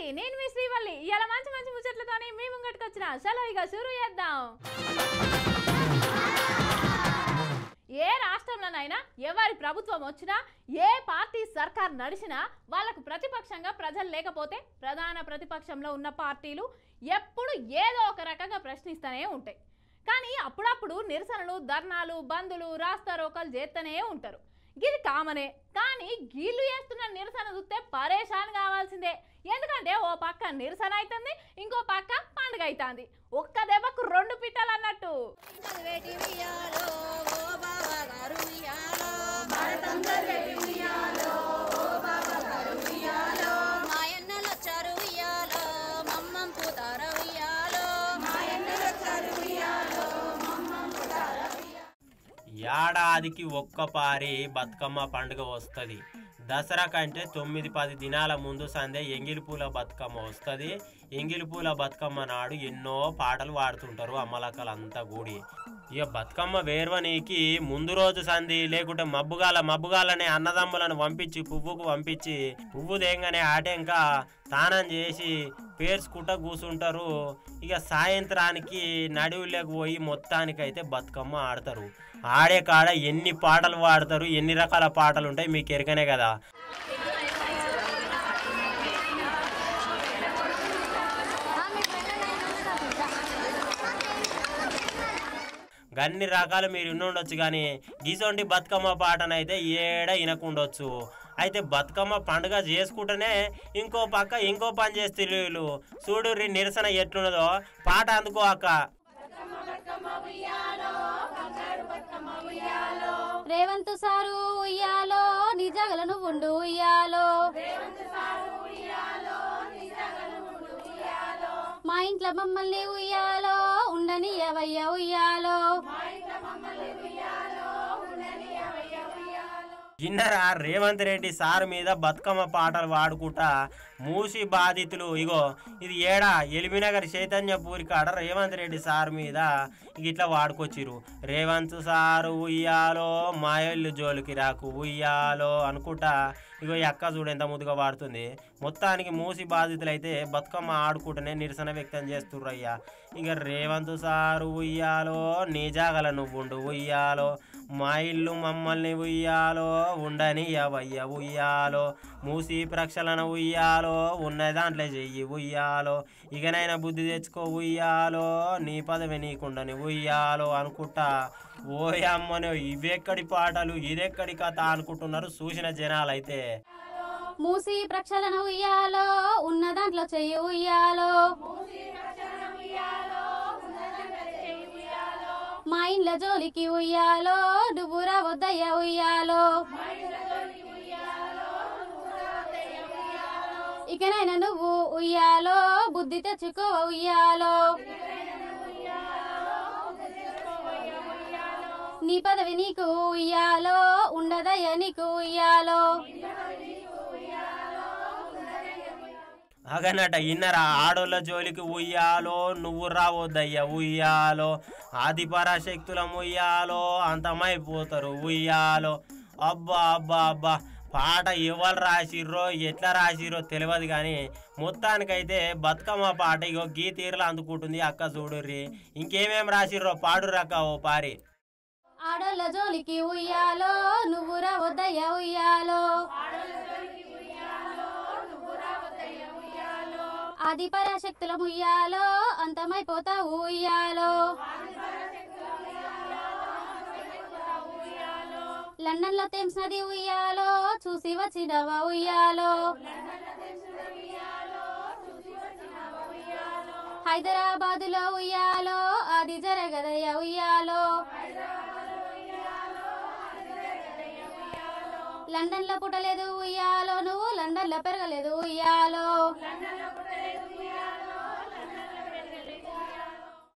నమస్తే నేను మీ శ్రీవల్లి ఇయాల మంచి మంచి ముచ్చట్లతోని మీ ముంగటికి వచ్చిన చలో ఇక షురూ చేద్దాం ఏ రాష్ట్రంలోనైనా ఎవరి ప్రభుత్వం వచ్చినా ఏ పార్టీ సర్కార్ నడిచినా వాళ్ళకు ప్రతిపక్షంగా ప్రజలు లేకపోతే ప్రధాన ప్రతిపక్షంలో ఉన్న పార్టీలు ఎప్పుడు ఏదో ఒక రకంగా ప్రశ్నిస్తూనే ఉంటాయి కానీ అప్పుడప్పుడు నిరసనలు ధర్నాలు బందులు రాస్తారోకలు చేస్తూనే ఉంటారు ఇది కామనే కానీ గీళ్ళు చేస్తున్న నిరసన చూస్తే పరేషాన్ కావాల్సిందే ఎందుకంటే ఓ పక్క నిరసన అవుతుంది ఇంకో పక్క పండుగ అవుతుంది ఒక్క దెబ్బకు రెండు పిట్టలు అన్నట్టు ఏడాదికి ఒక్కపారి బతుకమ్మ పండుగ వస్తుంది దసరా కంటే 9-10 దినాల ముందు సందే ఎంగిలిపూల బతుకమ్మ వస్తుంది ఎంగిలిపూల బతుకమ్మ నాడు ఎన్నో పాటలు పాడుతుంటారు అమ్మలక్కలంతా కూడి ఇక బతుకమ్మ వేర్వనికి ముందు రోజు సంధి లేకుంటే మబ్బుగాలనే అన్నదమ్ములను పంపించి పువ్వు దేంగానే ఆటంక తానం చేసి పేర్చుకుంట కూర్చుంటారు ఇక సాయంత్రానికి నడువులకు పోయి మొత్తానికైతే బతుకమ్మ ఆడతారు ఆడే కాడ ఎన్ని పాటలు పాడతారు ఎన్ని రకాల పాటలు ఉంటాయి మీకు ఎరకనే కదా గన్ని రకాలు మీరు ఉండొచ్చు కానీ గీసొంటి బతుకమ్మ పాటనైతే ఏడ వినకుండొచ్చు అయితే బతుకమ్మ పండుగ చేసుకుంటేనే ఇంకో పని చేస్తే వీళ్ళు చూడు నిరసన ఎట్లున్నదో పాట అందుకో అక్క రేవంత్ సారు ఉయ్యాలో నిజగలను ఉండు ఉయ్యాలో మా ఇంట్లో మమ్మల్ని ఉయ్యాలో ఉండని ఎవయ్య ఉయ్యాలో కిన్నరా రేవంత్ రెడ్డి సార్ మీద బతుకమ్మ పాటలు పాడుకుంటా మూసి బాధితులు ఇగో ఇది ఏడా ఎలిమినగర్ చైతన్యపూరి కాడ రేవంత్ రెడ్డి సార్ మీద ఇట్లా వాడుకొచ్చిరు రేవంత్ సారు ఉయ్యాలో మాయల్లు జోలికి రాకు ఉయ్యాలో అనుకుంటా ఇగో ఈ అక్క చూడు ఎంత ముద్దుగా వాడుతుంది మొత్తానికి మూసి బాధితులు అయితే బతుకమ్మ ఆడుకుంటూనే నిరసన వ్యక్తం చేస్తుర్రయ్యా ఇక రేవంత్ సారు ఉయ్యాలో నీ జాగల నువ్వుండు ఉయ్యాలో మా ఇల్లు మమ్మల్ని ఉయ్యాలో ఉండని అవయ్య ఉయ్యాలో మూసి ప్రక్షాళన ఉయ్యాలో ఉన్న దాంట్లో చెయ్యి ఉయ్యాలో ఇకనైనా బుద్ధి తెచ్చుకో ఉయ్యాలో నీ పదవి నీకుండని ఉయ్యాలో అనుకుంటా ఓయమ్మని ఇవెక్కడి పాటలు ఇదెక్కడి కథ అనుకుంటున్నారు చూసిన జనాలైతే మూసి ప్రక్షాళన ఉయ్యాలో ఉన్న దాంట్లో చెయ్యి ఉయ్యాలో మా ఇండ్ల జోలికి ఉయ్యాలో నువ్వు రావద్దయ్య ఉయ్యాలో ఇకనైనా నువ్వు ఉయ్యాలో బుద్ధి తెచ్చుకో ఉయ్యాలో నీ పదవి నీకు ఉయ్యాలో ఉండదయ్య నీకు ఉయ్యాలో అగనట ఇన్నరా ఆడోళ్ళ జోలికి ఉయ్యాలో నువ్వు రావద్దయ్యా ఉయ్యాలో ఆది పరాశక్తులం ఉయ్యాలో అంతమైపోతారు ఉయ్యాలో అబ్బా అబ్బా అబ్బా పాట ఎవరు రాసిర్రో ఎట్లా రాసిర్రో తెలియదు కానీ మొత్తానికైతే బతుకమ్మ పాట ఇగో గీ తీరులో అందుకుంటుంది అక్క చూడుర్రి ఇంకేమేం రాసిర్రో పాడు రక్క ఓ పారి ఆడోళ్ళ జోలికి ఉయ్యాలో నువ్వు రావద్దయ్య ఉయ్యాలో ఆది పరాశక్తుల ఉయ్యాలో అంతమైపోతావు ఉయ్యాలో లండన్ లో థేమ్స్ నది ఉయ్యాలో చూసి వచ్చినవా ఉయ్యాలో హైదరాబాద్ లో ఉయ్యాలో అది జరగదయ్య ఉయ్యాలో లండన్ లో పుట్టలేదు ఉయ్యాలో నువ్వు లండన్ లో పెరగలేదు ఉయ్యాలో